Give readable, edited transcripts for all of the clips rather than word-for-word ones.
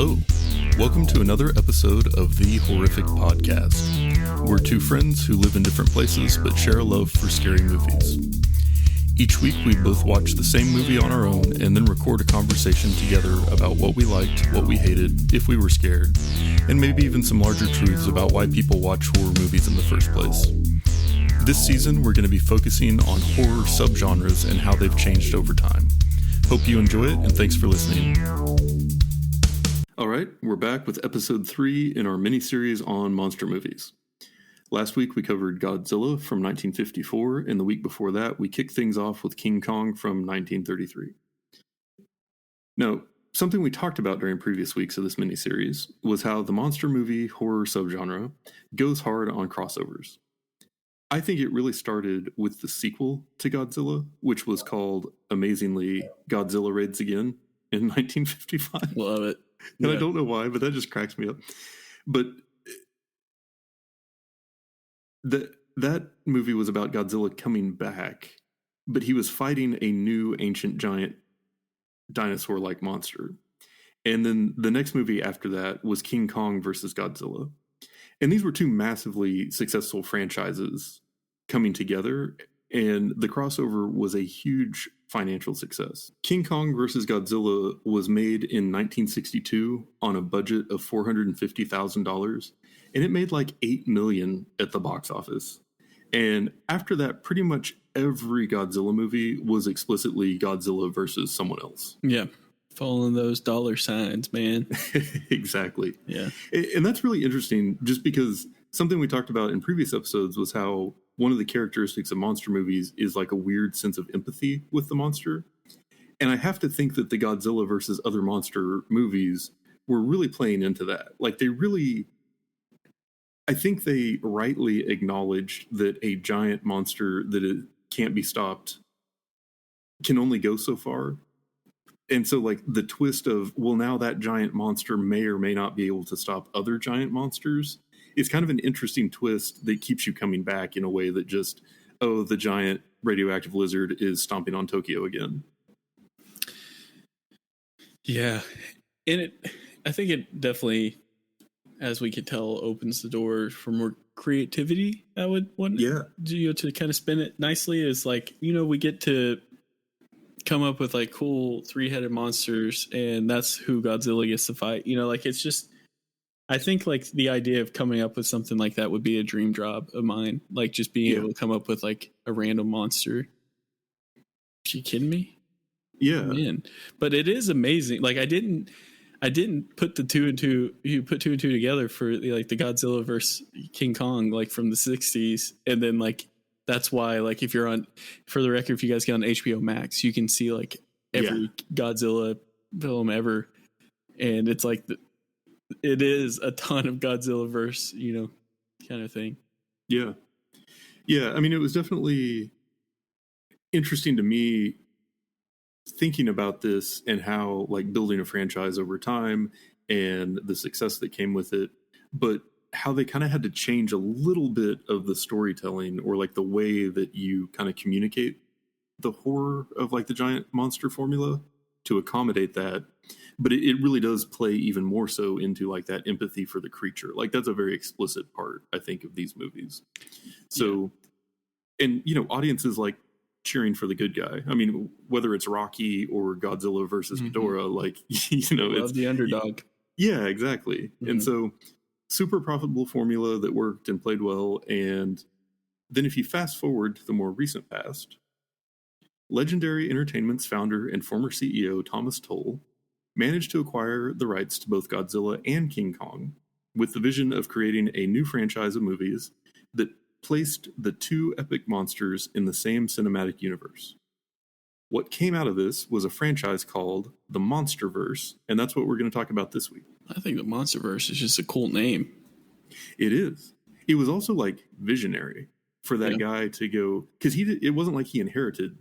Hello. Welcome to another episode of The Horrific Podcast. We're two friends who live in different places but share a love for scary movies. Each week we both watch the same movie on our own and then record a conversation together about what we liked, what we hated, if we were scared, and maybe even some larger truths about why people watch horror movies in the first place. This season we're going to be focusing on horror subgenres and how they've changed over time. Hope you enjoy it, and thanks for listening. All right, we're back with episode 3 in our mini-series on monster movies. Last week we covered Godzilla from 1954, and the week before that we kicked things off with King Kong from 1933. Now, something we talked about during previous weeks of this mini-series was how the monster movie horror subgenre goes hard on crossovers. I think it really started with the sequel to Godzilla, which was called, amazingly, Godzilla Raids Again in 1955. Love it. And I don't know why, but that just cracks me up. But that movie was about Godzilla coming back, but he was fighting a new ancient giant dinosaur-like monster. And then the next movie after that was King Kong versus Godzilla. And these were two massively successful franchises coming together, and the crossover was a huge financial success. King Kong vs. Godzilla was made in 1962 on a budget of $450,000, and it made like $8 million at the box office. And after that, pretty much every Godzilla movie was explicitly Godzilla versus someone else. Yeah, following those dollar signs, man. Exactly. Yeah. And that's really interesting, just because something we talked about in previous episodes was how one of the characteristics of monster movies is like a weird sense of empathy with the monster. And I have to think that the Godzilla versus other monster movies were really playing into that. Like I think they rightly acknowledged that a giant monster that it can't be stopped can only go so far. And so like the twist of, well, now that giant monster may or may not be able to stop other giant monsters is kind of an interesting twist that keeps you coming back in a way that just, oh, the giant radioactive lizard is stomping on Tokyo again. Yeah. And I think it definitely, as we could tell, opens the door for more creativity. I would want to kind of spin it nicely is like, we get to come up with like cool 3-headed monsters, and that's who Godzilla gets to fight. It's just, I think like the idea of coming up with something like that would be a dream job of mine. Like just being able to come up with like a random monster. Are you kidding me? Yeah. Man. But it is amazing. Like I didn't put the two and two. You put 2 and 2 together for like the Godzilla versus King Kong, like from the 60s. And then like, that's why, like, if you're on, for the record, if you guys get on HBO Max, you can see like every Godzilla film ever. And it's like, it is a ton of Godzilla verse, kind of thing. Yeah. Yeah. I mean, it was definitely interesting to me thinking about this and how like building a franchise over time and the success that came with it, but how they kind of had to change a little bit of the storytelling or like the way that you kind of communicate the horror of like the giant monster formula to accommodate that. But it really does play even more so into like that empathy for the creature. Like that's a very explicit part, I think, of these movies. So, and audiences like cheering for the good guy. I mean, whether it's Rocky or Godzilla versus Ghidorah, like, Love the underdog. Yeah, exactly. Mm-hmm. And so super profitable formula that worked and played well. And then if you fast forward to the more recent past, Legendary Entertainment's founder and former CEO Thomas Tull managed to acquire the rights to both Godzilla and King Kong with the vision of creating a new franchise of movies that placed the two epic monsters in the same cinematic universe. What came out of this was a franchise called the Monsterverse, and that's what we're going to talk about this week. I think the Monsterverse is just a cool name. It is. It was also like visionary for that guy to go, because it wasn't like he inherited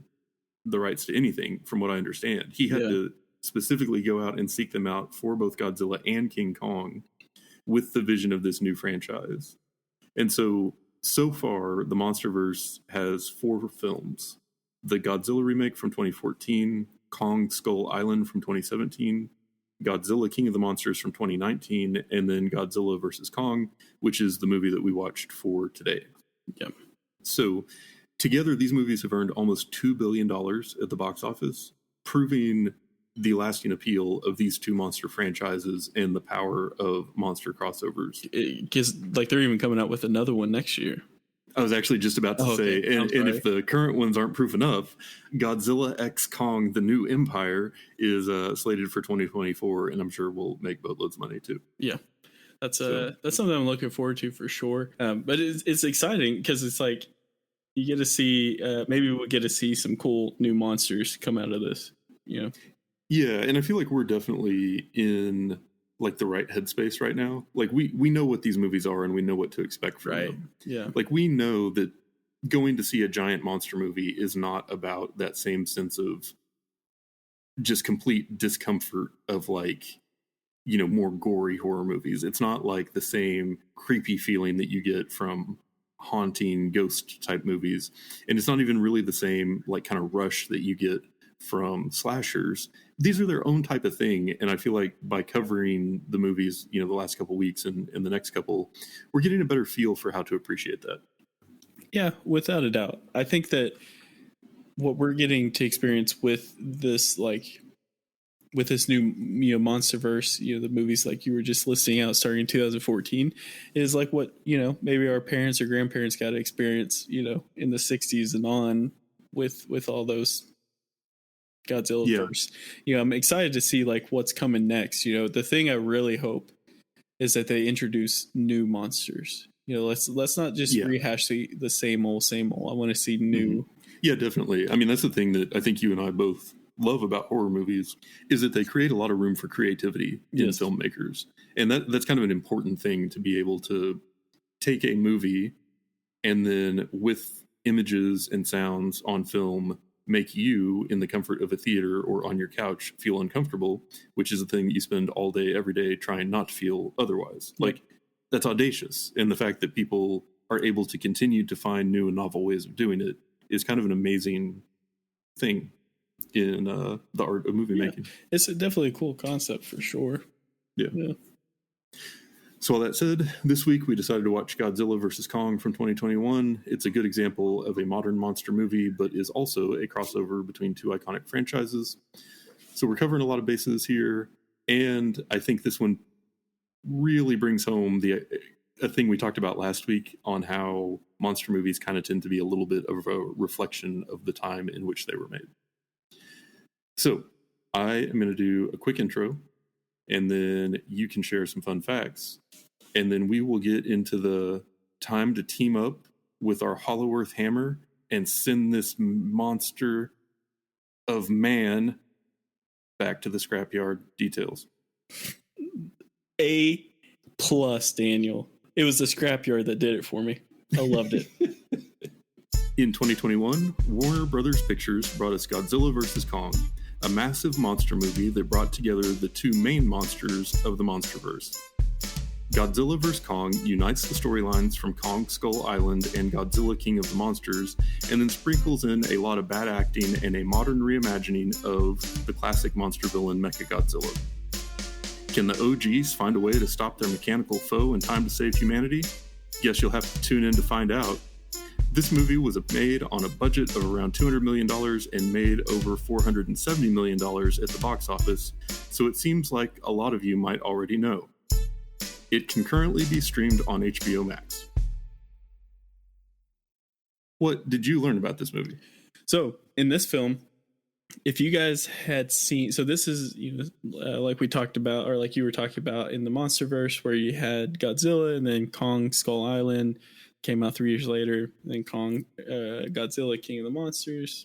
the rights to anything, from what I understand. He had to specifically go out and seek them out for both Godzilla and King Kong with the vision of this new franchise. And so far, the Monsterverse has 4 films. The Godzilla remake from 2014, Kong Skull Island from 2017, Godzilla King of the Monsters from 2019, and then Godzilla vs. Kong, which is the movie that we watched for today. Yeah. So together, these movies have earned almost $2 billion at the box office, proving the lasting appeal of these two monster franchises and the power of monster crossovers. Because like they're even coming out with another one next year. I was actually just about to say, and if the current ones aren't proof enough, Godzilla X Kong: The New Empire is slated for 2024, and I'm sure we'll make boatloads of money too. Yeah, that's something I'm looking forward to for sure. But it's exciting because it's like you get to see maybe we'll get to see some cool new monsters come out of this. You know. Yeah, and I feel like we're definitely in like the right headspace right now. Like we know what these movies are and we know what to expect from them. Yeah. Like we know that going to see a giant monster movie is not about that same sense of just complete discomfort of like, you know, more gory horror movies. It's not like the same creepy feeling that you get from haunting ghost type movies. And it's not even really the same like kind of rush that you get from slashers. These are their own type of thing, and I feel like by covering the movies, you know, the last couple of weeks and the next couple, we're getting a better feel for how to appreciate that. Yeah, without a doubt. I think that what we're getting to experience with this, like with this new, you know, MonsterVerse, you know, the movies like you were just listing out starting in 2014, is like what, you know, maybe our parents or grandparents got to experience, you know, in the 60s and on with all those Godzilla verse. You know, I'm excited to see like what's coming next. You know, the thing I really hope is that they introduce new monsters. You know, let's not just rehash the same old. I want to see new. Yeah, definitely. I mean, that's the thing that I think you and I both love about horror movies is that they create a lot of room for creativity in filmmakers. And that's kind of an important thing, to be able to take a movie and then with images and sounds on film make you, in the comfort of a theater or on your couch, feel uncomfortable, which is a thing that you spend all day, every day trying not to feel otherwise. Like, that's audacious. And the fact that people are able to continue to find new and novel ways of doing it is kind of an amazing thing in the art of movie making. It's definitely a cool concept for sure. Yeah. So all that said, this week we decided to watch Godzilla vs. Kong from 2021. It's a good example of a modern monster movie, but is also a crossover between two iconic franchises. So we're covering a lot of bases here, and I think this one really brings home a thing we talked about last week on how monster movies kind of tend to be a little bit of a reflection of the time in which they were made. So I am going to do a quick intro, and then you can share some fun facts. And then we will get into the time to team up with our Hollow Earth hammer and send this monster of man back to the scrapyard. Details. A+, Daniel. It was the scrapyard that did it for me. I loved it. In 2021, Warner Brothers Pictures brought us Godzilla vs. Kong, a massive monster movie that brought together the two main monsters of the MonsterVerse. Godzilla vs. Kong unites the storylines from Kong Skull Island and Godzilla King of the Monsters, and then sprinkles in a lot of bad acting and a modern reimagining of the classic monster villain Mechagodzilla. Can the OGs find a way to stop their mechanical foe in time to save humanity? Guess you'll have to tune in to find out. This movie was made on a budget of around $200 million and made over $470 million at the box office, so it seems like a lot of you might already know. It can currently be streamed on HBO Max. What did you learn about this movie? So, in this film, if you guys had seen, so this is, you know, like we talked about, or like you were talking about in the MonsterVerse, where you had Godzilla and then Kong Skull Island came out 3 years later, and then Godzilla King of the Monsters.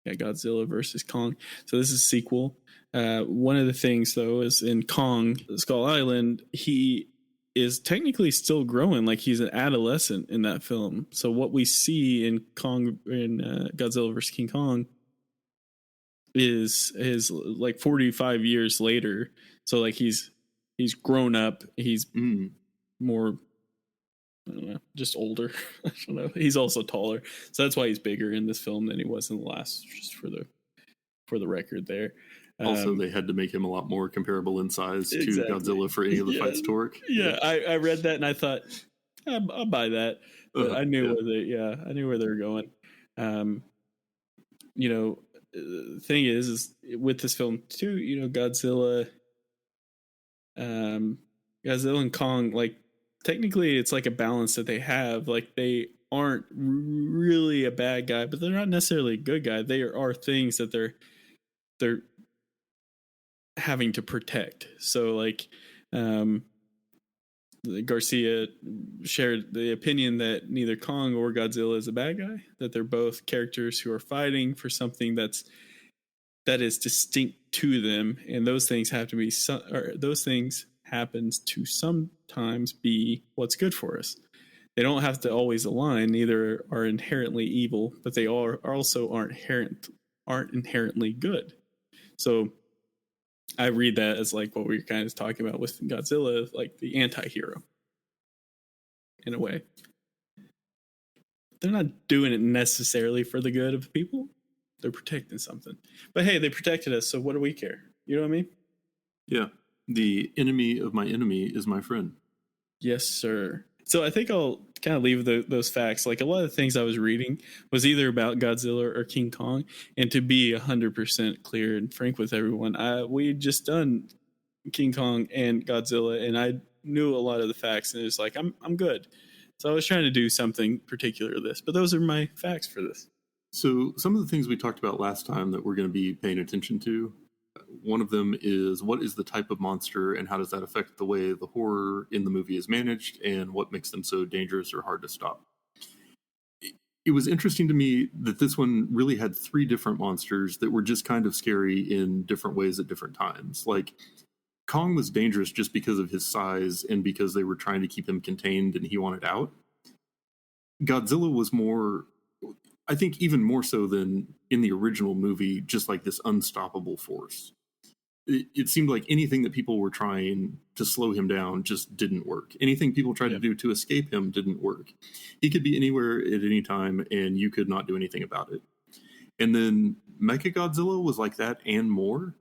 Yeah, Godzilla versus Kong. So this is a sequel. One of the things, though, is in Kong Skull Island, he is technically still growing, like he's an adolescent in that film. So what we see in Godzilla vs. King Kong is like 45 years later. So like he's grown up. He's more, I don't know, just older. I don't know. He's also taller, so that's why he's bigger in this film than he was in the last. Just for the record, there. Also, they had to make him a lot more comparable in size to Godzilla for any of the fights to work. Yeah, I read that and I thought, I'll buy that. But I knew where they were going. The thing is with this film too, Godzilla and Kong, like technically it's like a balance that they have. Like they aren't really a bad guy, but they're not necessarily a good guy. They are things that they're having to protect. So like Garcia shared the opinion that neither Kong or Godzilla is a bad guy, that they're both characters who are fighting for something that is distinct to them, and those things have to be those things happens to sometimes be what's good for us. They don't have to always align. Neither are inherently evil, but they also aren't inherently good. So I read that as like what we were kind of talking about with Godzilla, like the anti-hero in a way. They're not doing it necessarily for the good of people. They're protecting something. But hey, they protected us, so what do we care? You know what I mean? Yeah. The enemy of my enemy is my friend. Yes, sir. So I think I'll kind of leave those facts. Like a lot of the things I was reading was either about Godzilla or King Kong. And to be 100% clear and frank with everyone, we just done King Kong and Godzilla, and I knew a lot of the facts, and it was like, I'm good. So I was trying to do something particular to this, but those are my facts for this. So some of the things we talked about last time that we're going to be paying attention to, one of them is what is the type of monster and how does that affect the way the horror in the movie is managed and what makes them so dangerous or hard to stop. It was interesting to me that this one really had 3 different monsters that were just kind of scary in different ways at different times. Like Kong was dangerous just because of his size and because they were trying to keep him contained and he wanted out. Godzilla was more, I think even more so than in the original movie, just like this unstoppable force. It seemed like anything that people were trying to slow him down just didn't work. Anything people tried to do to escape him didn't work. He could be anywhere at any time and you could not do anything about it. And then Mechagodzilla was like that and more.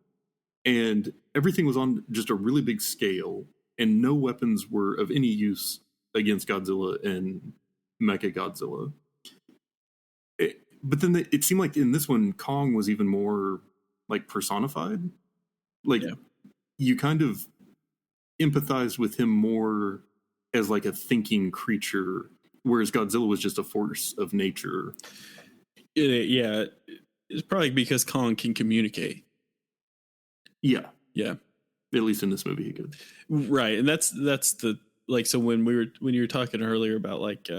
And everything was on just a really big scale and no weapons were of any use against Godzilla and Mechagodzilla. But then it seemed like in this one, Kong was even more like personified. Like you kind of empathized with him more as like a thinking creature, whereas Godzilla was just a force of nature. Yeah, it's probably because Kong can communicate. Yeah. At least in this movie, he could. Right, and that's the like. So when you were talking earlier about like,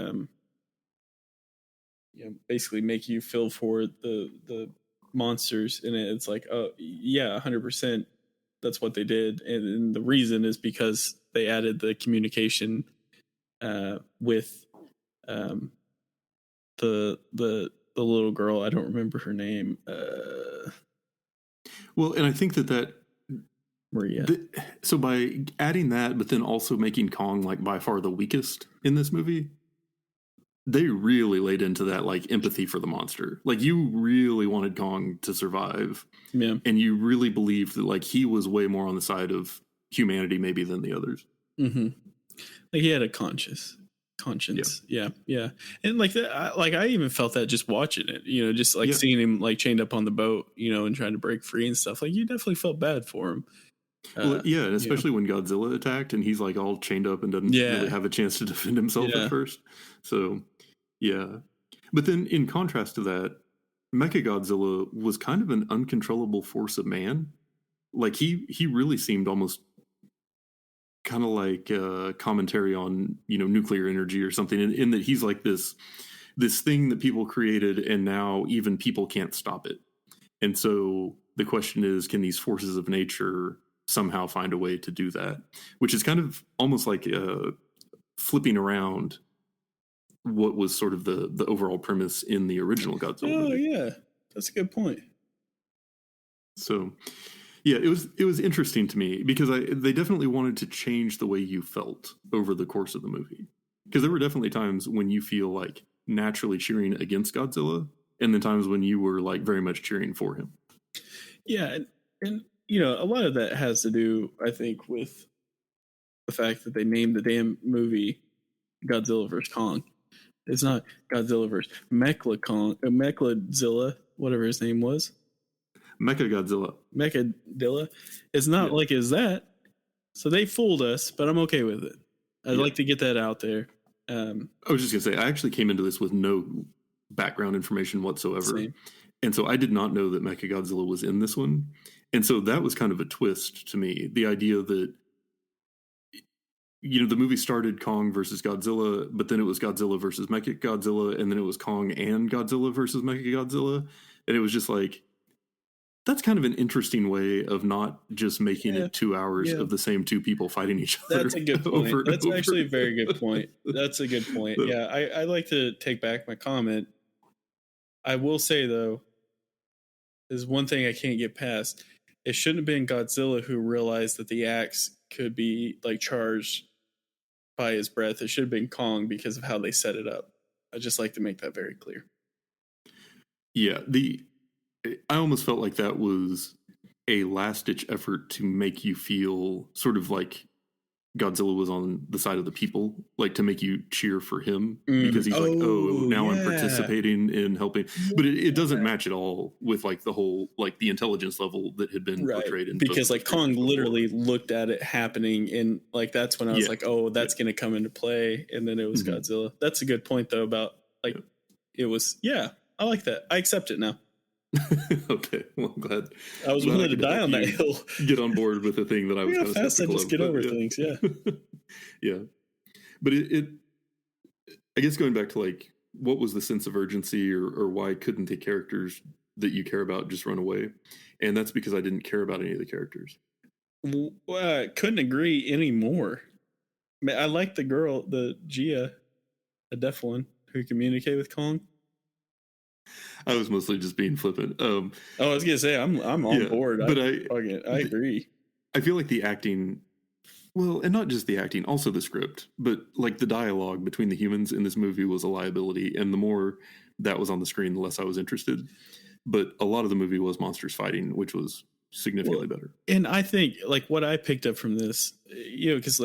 basically make you feel for the monsters in it. It's like, oh yeah, 100%. That's what they did, and the reason is because they added the communication with the little girl. I don't remember her name. Well, and I think that Maria. So by adding that, but then also making Kong like by far the weakest in this movie, they really laid into that like empathy for the monster. Like you really wanted Kong to survive. Yeah. And you really believed that like he was way more on the side of humanity maybe than the others. Mm-hmm. Like he had a conscience. Yeah. And like that, I even felt that just watching it, just like seeing him like chained up on the boat, and trying to break free and stuff. Like you definitely felt bad for him. Well, yeah, and especially when Godzilla attacked and he's like all chained up and doesn't really have a chance to defend himself at first. So, yeah. But then in contrast to that, Mechagodzilla was kind of an uncontrollable force of man. Like he really seemed almost kind of like commentary on, nuclear energy or something in that he's like this thing that people created and now even people can't stop it. And so the question is, can these forces of nature somehow find a way to do that? Which is kind of almost like flipping around what was sort of the overall premise in the original Godzilla movie. Yeah, that's a good point. So, yeah, it was interesting to me because they definitely wanted to change the way you felt over the course of the movie. Because there were definitely times when you feel like naturally cheering against Godzilla, and then times when you were like very much cheering for him. Yeah, And, a lot of that has to do, I think, with the fact that they named the damn movie Godzilla vs. Kong. It's not Godzilla vs. Mechlazilla, whatever his name was. Mechagodzilla. Mechadilla. It's not like it's that. So they fooled us, but I'm okay with it. I'd like to get that out there. I was just going to say, I actually came into this with no background information whatsoever. Same. And so I did not know that Mechagodzilla was in this one. And so that was kind of a twist to me. The idea that, the movie started Kong versus Godzilla, but then it was Godzilla versus Mechagodzilla, and then it was Kong and Godzilla versus Mechagodzilla. And it was just like, that's kind of an interesting way of not just making it 2 hours of the same two people fighting each other. That's a good point. That's actually a very good point. That's a good point. Yeah, I like to take back my comment. I will say, though, there's one thing I can't get past. It shouldn't have been Godzilla who realized that the axe could be charged by his breath. It should have been Kong because of how they set it up. I just like to make that very clear. Yeah, I almost felt like that was a last-ditch effort to make you feel sort of like Godzilla was on the side of the people, like to make you cheer for him because he's now I'm participating in helping. But it doesn't match at all with the whole the intelligence level that had been portrayed in because Kong literally looked at it happening, and that's when I was that's going to come into play, and then it was Godzilla. That's a good point though about it was I like that. I accept it now. Okay, well, I'm glad. I was willing to die on that hill. Get on board with the thing that I was. How fast I just get over things, yeah. But it, I guess going back to what was the sense of urgency, or why couldn't the characters that you care about just run away? And that's because I didn't care about any of the characters. Well, I couldn't agree anymore. I like the girl, the Gia, a deaf one who communicated with Kong. I was mostly just being flippant. I was gonna say I'm on board, but I agree. I feel like the acting, well, and not just the acting, also the script, but the dialogue between the humans in this movie was a liability, and the more that was on the screen, the less I was interested. But a lot of the movie was monsters fighting, which was significantly better. And I think what I picked up from this, because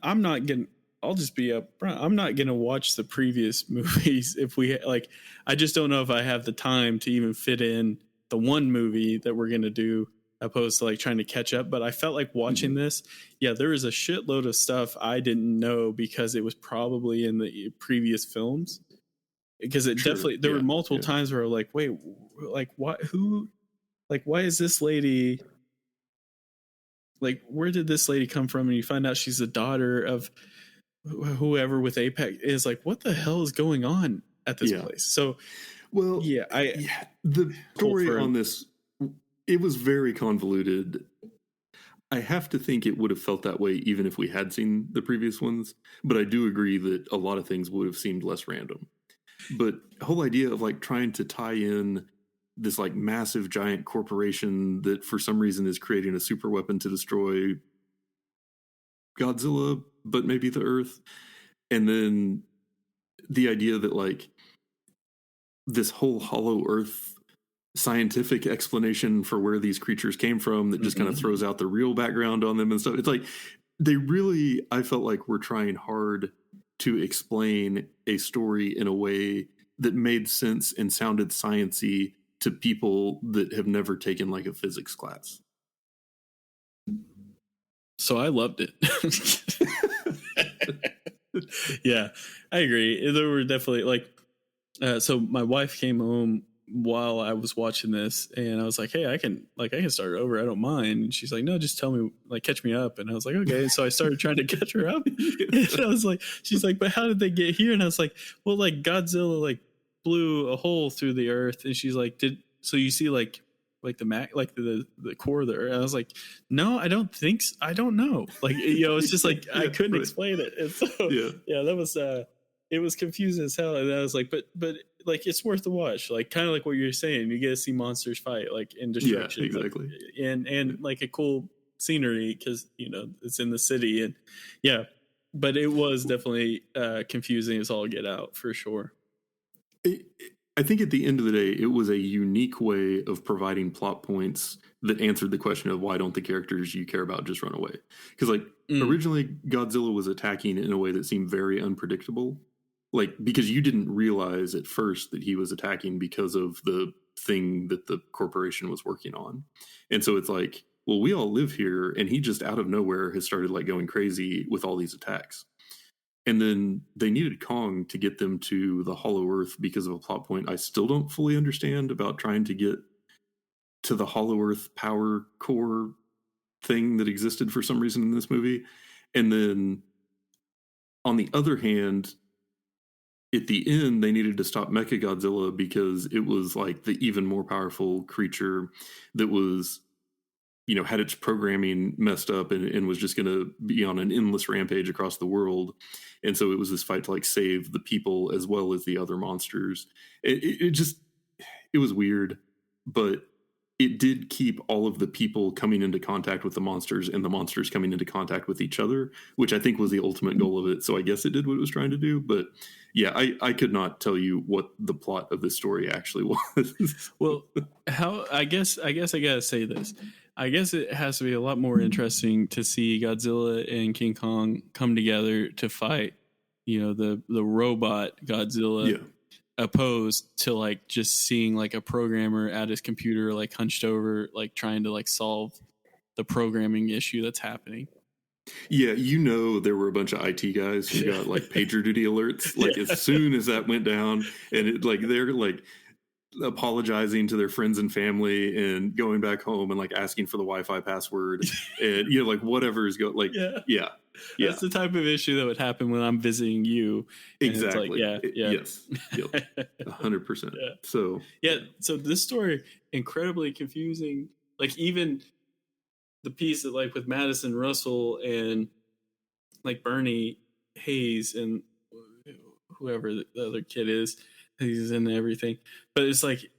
I'm not getting. I'll just be upfront. I'm not going to watch the previous movies if we I just don't know if I have the time to even fit in the one movie that we're going to do, opposed to trying to catch up. But I felt like watching this. Yeah, there is a shitload of stuff I didn't know because it was probably in the previous films. Because it definitely there were multiple times where I'm wait, what? Who? Why is this lady? Where did this lady come from? And you find out she's the daughter of whoever with Apex is what the hell is going on at this place? So, the story on this, it was very convoluted. I have to think it would have felt that way even if we had seen the previous ones, but I do agree that a lot of things would have seemed less random. But the whole idea of trying to tie in this massive giant corporation that for some reason is creating a super weapon to destroy Godzilla, but maybe the Earth, and then the idea that this whole hollow Earth scientific explanation for where these creatures came from that just kind of throws out the real background on them and stuff. It's they really, I felt were trying hard to explain a story in a way that made sense and sounded sciencey to people that have never taken a physics class. So I loved it. Yeah, I agree. There were definitely so my wife came home while I was watching this, and I was like, hey, I can start over. I don't mind. And she's like, no, just tell me, catch me up. And I was like, okay. And so I started trying to catch her up. And I was like, she's like, but how did they get here? And I was like, well, Godzilla blew a hole through the earth. And she's like, so you see the core of the earth? And I was like, no, I don't think so. I don't know. It's just I couldn't explain it. And so that was it was confusing as hell. And I was like, but it's worth the watch. Kind of what you're saying, you get to see monsters fight in destruction. Yeah, exactly. And a cool scenery because it's in the city, and but it was definitely confusing as all get out for sure. I think at the end of the day, it was a unique way of providing plot points that answered the question of why don't the characters you care about just run away? Because like originally Godzilla was attacking in a way that seemed very unpredictable. Like, because you didn't realize at first that he was attacking because of the thing that the corporation was working on. And so it's like, well, we all live here, and he just out of nowhere has started like going crazy with all these attacks. And then they needed Kong to get them to the Hollow Earth because of a plot point I still don't fully understand about trying to get to the Hollow Earth power core thing that existed for some reason in this movie. And then on the other hand, at the end, they needed to stop Mechagodzilla because it was like the even more powerful creature that was, you know, had its programming messed up and was just going to be on an endless rampage across the world. And so it was this fight to like save the people as well as the other monsters. It was weird, but it did keep all of the people coming into contact with the monsters and the monsters coming into contact with each other, which I think was the ultimate goal of it. So I guess it did what it was trying to do. But yeah, I could not tell you what the plot of this story actually was. Well, I guess I gotta say this. I guess it has to be a lot more interesting to see Godzilla and King Kong come together to fight, you know, the robot Godzilla. Yeah. Opposed to like just seeing like a programmer at his computer like hunched over like trying to like solve the programming issue that's happening. Yeah, you know, there were a bunch of IT guys who got like pager duty alerts like as soon as that went down, and it like they're like apologizing to their friends and family and going back home and like asking for the Wi-Fi password and you know like whatever is going like yeah. That's the type of issue that would happen when I'm visiting you. Exactly. Like, yes. 100%. So so this story incredibly confusing. Like even the piece that like with Madison Russell and like Bernie Hayes and whoever the other kid is, he's in everything. But it's like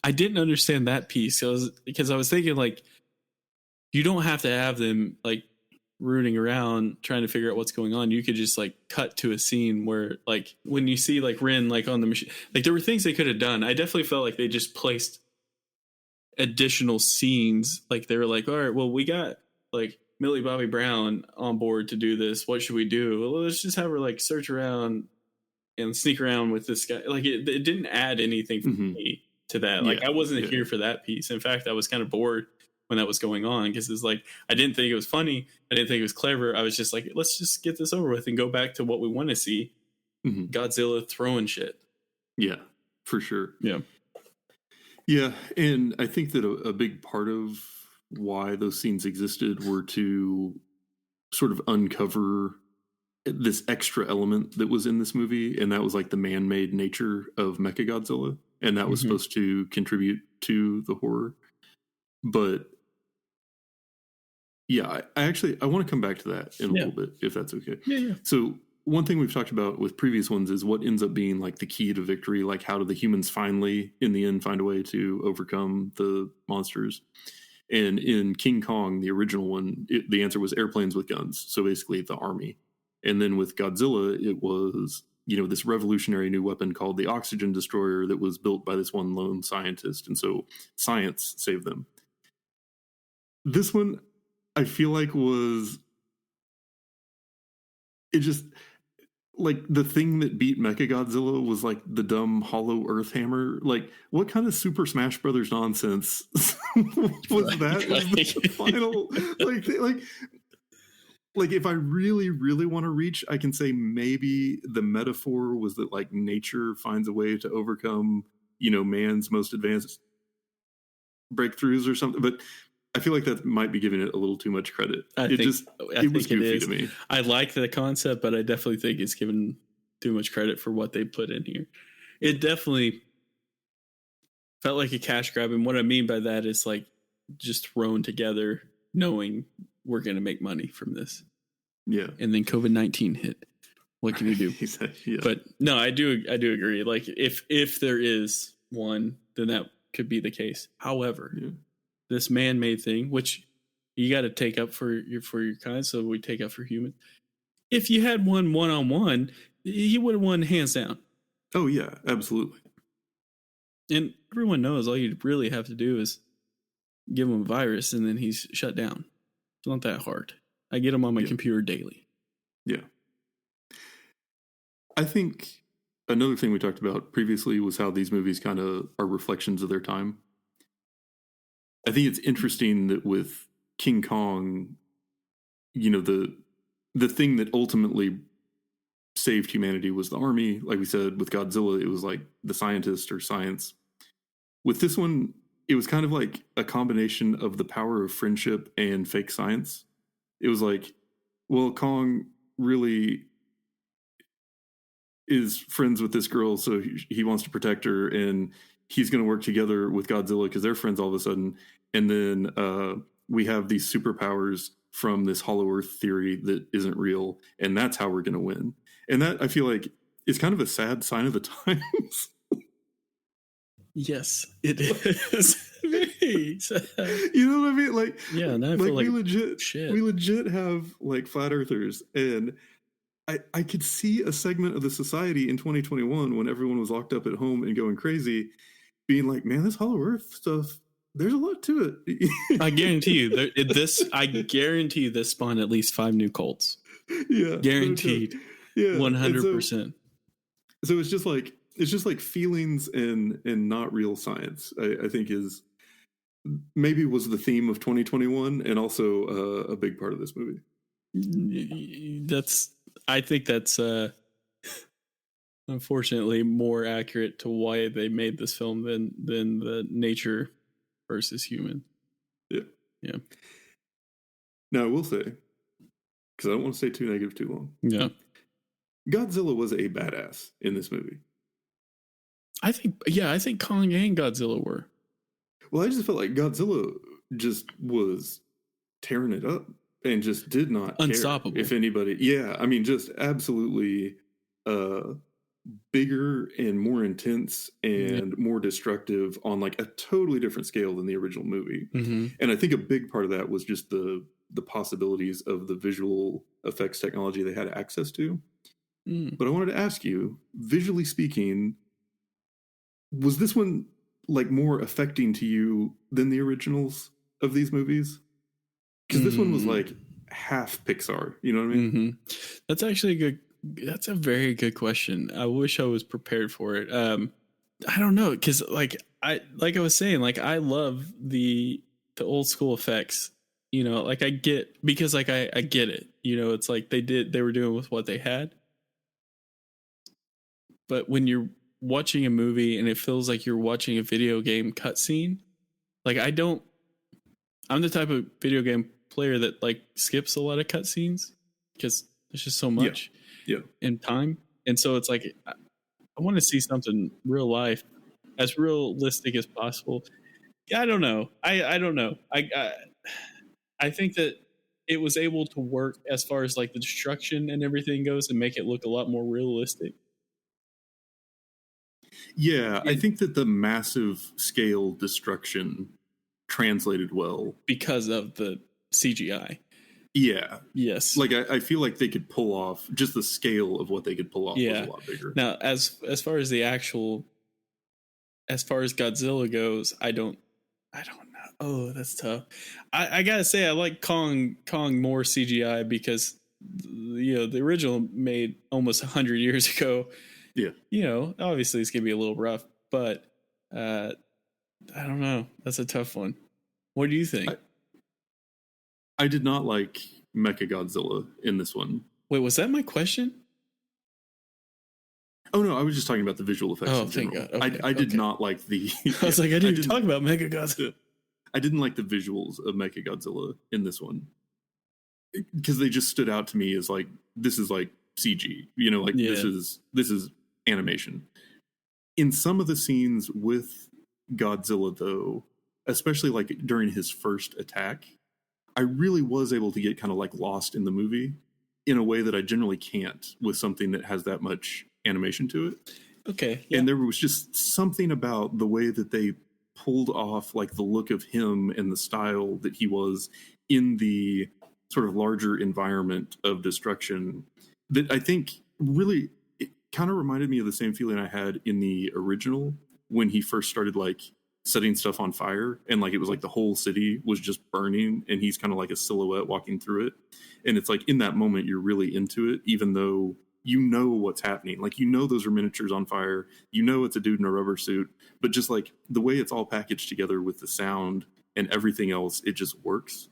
I didn't understand that piece because I was thinking like you don't have to have them like rooting around trying to figure out what's going on. You could just like cut to a scene where like when you see like Rin like on the machine, like there were things they could have done. I definitely felt like they just placed additional scenes. Like they were like, all right, well we got like Millie Bobby Brown on board to do this. What should we do? Well, let's just have her like search around and sneak around with this guy. Like it didn't add anything for me to that. Like I wasn't here for that piece. In fact, I was kind of bored when that was going on because it's like I didn't think it was funny. I didn't think it was clever. I was just like, let's just get this over with and go back to what we want to see. Godzilla throwing shit. Yeah, for sure. Yeah, and I think that a big part of why those scenes existed were to sort of uncover this extra element that was in this movie, and that was like the man-made nature of Mechagodzilla, and that was supposed to contribute to the horror. But yeah, I want to come back to that in a little bit, if that's okay. Yeah. So one thing we've talked about with previous ones is what ends up being like the key to victory. Like how do the humans finally, in the end, find a way to overcome the monsters? And in King Kong, the original one, the answer was airplanes with guns. So basically the army. And then with Godzilla, it was, you know, this revolutionary new weapon called the oxygen destroyer that was built by this one lone scientist. And so science saved them. This one, I feel like it just, like, the thing that beat Mechagodzilla was, like, the dumb Hollow Earth hammer. Like, what kind of Super Smash Brothers nonsense was that? Was the final, like, if I really, really want to reach, I can say maybe the metaphor was that, like, nature finds a way to overcome, you know, man's most advanced breakthroughs or something. But I feel like that might be giving it a little too much credit. I think it was goofy to me. I like the concept, but I definitely think it's given too much credit for what they put in here. It definitely felt like a cash grab. And what I mean by that is like just thrown together, knowing we're going to make money from this. Yeah. And then COVID-19 hit. What can you do? Yeah. But no, I do agree. Like if there is one, then that could be the case. However, this man-made thing, which you got to take up for your kind, so we take up for humans. If you had one-on-one, he would have won hands down. Oh yeah, absolutely. And everyone knows all you really have to do is give him a virus and then he's shut down. It's not that hard. I get him on my computer daily. Yeah. I think another thing we talked about previously was how these movies kind of are reflections of their time. I think it's interesting that with King Kong, you know, the thing that ultimately saved humanity was the army. Like we said, with Godzilla, it was like the scientist or science. With this one, it was kind of like a combination of the power of friendship and fake science. It was like, well, Kong really is friends with this girl, so he wants to protect her, and he's going to work together with Godzilla because they're friends all of a sudden. And then we have these superpowers from this Hollow Earth theory that isn't real, and that's how we're going to win. And that, I feel like, is kind of a sad sign of the times. Yes, it is. Very sad. You know what I mean? Like, yeah, and I feel like we legit have like flat earthers, and I could see a segment of the society in 2021 when everyone was locked up at home and going crazy, being like, "Man, this Hollow Earth stuff, there's a lot to it." I guarantee you I guarantee you this spawned at least 5 new cults. Yeah, guaranteed. Yeah, 100%. So it's just like feelings and not real science. I think was the theme of 2021, and also a big part of this movie. I think that's unfortunately more accurate to why they made this film than the nature versus human. Yeah. Now I will say, because I don't want to stay too negative too long. Yeah. Godzilla was a badass in this movie. I think Kong and Godzilla were. Well, I just felt like Godzilla just was tearing it up and just did not unstoppable care if anybody. Yeah, I mean, just absolutely bigger and more intense and more destructive on like a totally different scale than the original movie. Mm-hmm. And I think a big part of that was just the possibilities of the visual effects technology they had access to. But I wanted to ask you, visually speaking, was this one like more affecting to you than the originals of these movies? Because this one was like half Pixar, you know what I mean? Mm-hmm. That's actually that's a very good question. I wish I was prepared for it. I don't know, because I was saying, like, I love the old school effects. You know, like I get it. You know, it's like they were doing with what they had. But when you're watching a movie and it feels like you're watching a video game cutscene, like I'm the type of video game player that like skips a lot of cutscenes because there's just so much in time. And so it's like, I want to see something real life, as realistic as possible. Yeah, I don't know. I don't know. I think that it was able to work as far as like the destruction and everything goes and make it look a lot more realistic. Yeah, I think that the massive scale destruction translated well because of the CGI. Yeah. Yes. Like I feel like they could pull off just the scale of what they could pull off was a lot bigger. Now, as far as as far as Godzilla goes, I don't know. Oh, that's tough. I gotta say I like Kong more CGI because the original made almost 100 years ago. Yeah. Obviously it's gonna be a little rough, but I don't know. That's a tough one. What do you think? I did not like Mechagodzilla in this one. Wait, was that my question? Oh no, I was just talking about the visual effects. Oh, thank God. Okay, I did not like the. I was like, I didn't talk about Mechagodzilla. I didn't like the visuals of Mechagodzilla in this one because they just stood out to me as like, this is like CG. This is animation. In some of the scenes with Godzilla, though, especially like during his first attack, I really was able to get kind of like lost in the movie in a way that I generally can't with something that has that much animation to it. Okay. Yeah. And there was just something about the way that they pulled off like the look of him and the style that he was in the sort of larger environment of destruction that I think really it kind of reminded me of the same feeling I had in the original when he first started like setting stuff on fire, and like it was like the whole city was just burning, and he's kind of like a silhouette walking through it. And it's like in that moment you're really into it, even though you know what's happening. Like, you know, those are miniatures on fire, you know it's a dude in a rubber suit, but just like the way it's all packaged together with the sound and everything else, it just works.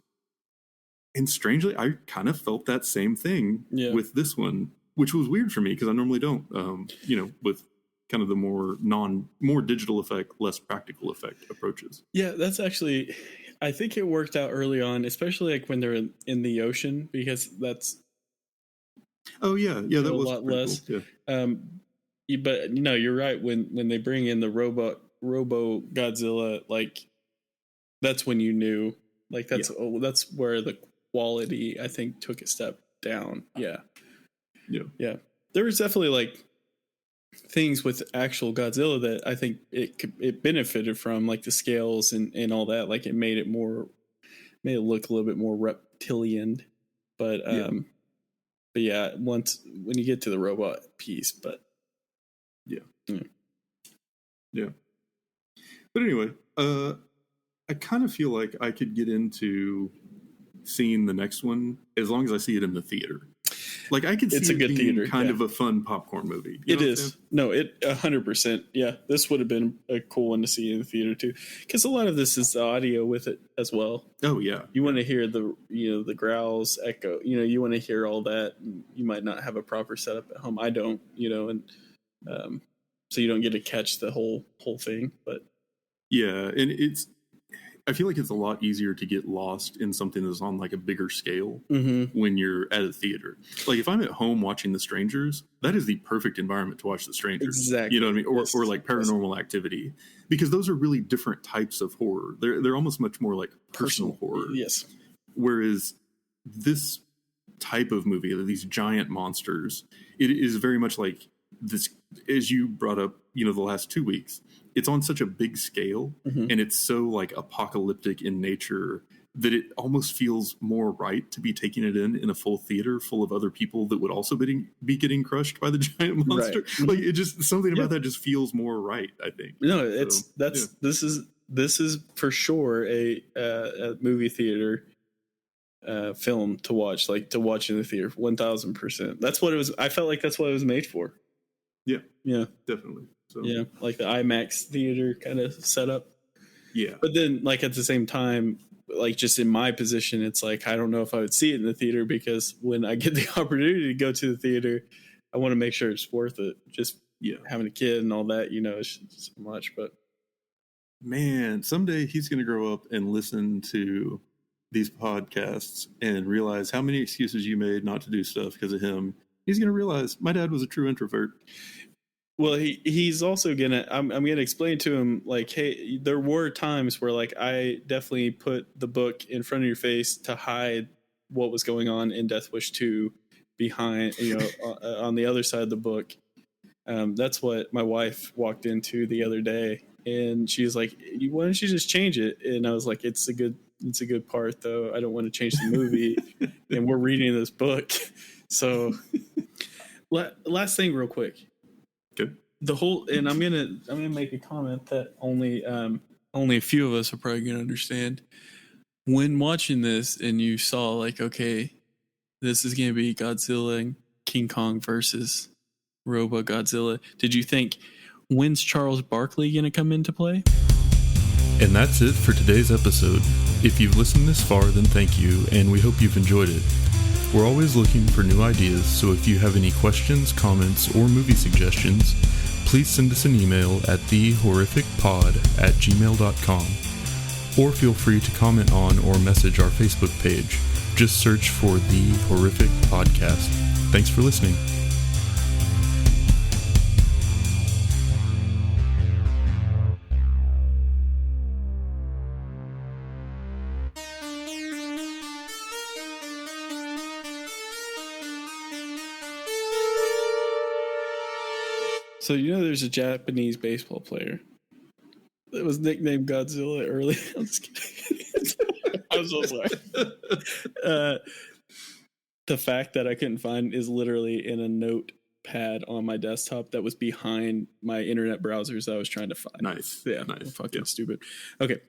And strangely, I kind of felt that same thing with this one, which was weird for me because I normally don't, with kind of the more digital effect, less practical effect approaches. Yeah, that's actually, I think it worked out early on, especially like when they're in the ocean, because that's that was a lot less. Cool. Yeah. But you're right. When they bring in the Robo Godzilla, like that's when you knew, like that's where the quality, I think, took a step down. Yeah. There was definitely like things with actual Godzilla that I think it benefited from, like the scales and all that. Like it made it look a little bit more reptilian. But once when you get to the robot piece, but yeah. But anyway, I kind of feel like I could get into seeing the next one as long as I see it in the theater. Like I could see it's a good being theater, kind of a fun popcorn movie. It is. No, it 100%. Yeah, this would have been a cool one to see in the theater too, because a lot of this is the audio with it as well. Oh yeah, you want to hear the growls echo. You want to hear all that. You might not have a proper setup at home. I don't. And so you don't get to catch the whole thing. But yeah, and I feel like it's a lot easier to get lost in something that's on like a bigger scale when you're at a theater. Like if I'm at home watching The Strangers, that is the perfect environment to watch The Strangers. Exactly. You know what I mean? Or like Paranormal Activity, because those are really different types of horror. They're almost much more like personal horror. Yes. Whereas this type of movie, these giant monsters, it is very much like this, as you brought up, the last 2 weeks. It's on such a big scale and it's so like apocalyptic in nature that it almost feels more right to be taking it in a full theater full of other people that would also be getting crushed by the giant monster. Right. Like it just, something about that just feels more right, I think. No, this is for sure a movie theater film to watch, like to watch in the theater 1000%. That's what it was. I felt like that's what it was made for. Yeah, definitely. So. Yeah, like the IMAX theater kind of setup. Yeah. But then, like, at the same time, like, just in my position, it's like, I don't know if I would see it in the theater, because when I get the opportunity to go to the theater, I want to make sure it's worth it. Just having a kid and all that, it's so much. But man, someday he's going to grow up and listen to these podcasts and realize how many excuses you made not to do stuff because of him. He's going to realize my dad was a true introvert. Well, he's also gonna. I'm gonna explain to him, like, hey, there were times where, like, I definitely put the book in front of your face to hide what was going on in Death Wish 2 behind, on the other side of the book. That's what my wife walked into the other day, and she was like, "Why don't you just change it?" And I was like, "It's a good part, though. I don't want to change the movie, and we're reading this book." So, last thing, real quick. Good. And I'm gonna make a comment that only a few of us are probably gonna understand. When watching this and you saw, like, okay, this is gonna be Godzilla and King Kong versus Robo Godzilla, did you think, when's Charles Barkley gonna come into play? And that's it for today's episode. If you've listened this far, then thank you, and we hope you've enjoyed it. We're always looking for new ideas, so if you have any questions, comments, or movie suggestions, please send us an email at thehorrificpod@gmail.com, or feel free to comment on or message our Facebook page. Just search for The Horrific Podcast. Thanks for listening. So, there's a Japanese baseball player that was nicknamed Godzilla early. I'm just kidding. I'm so sorry. The fact that I couldn't find is literally in a note pad on my desktop that was behind my internet browsers I was trying to find. Nice. Yeah. Nice. Fucking stupid. Okay.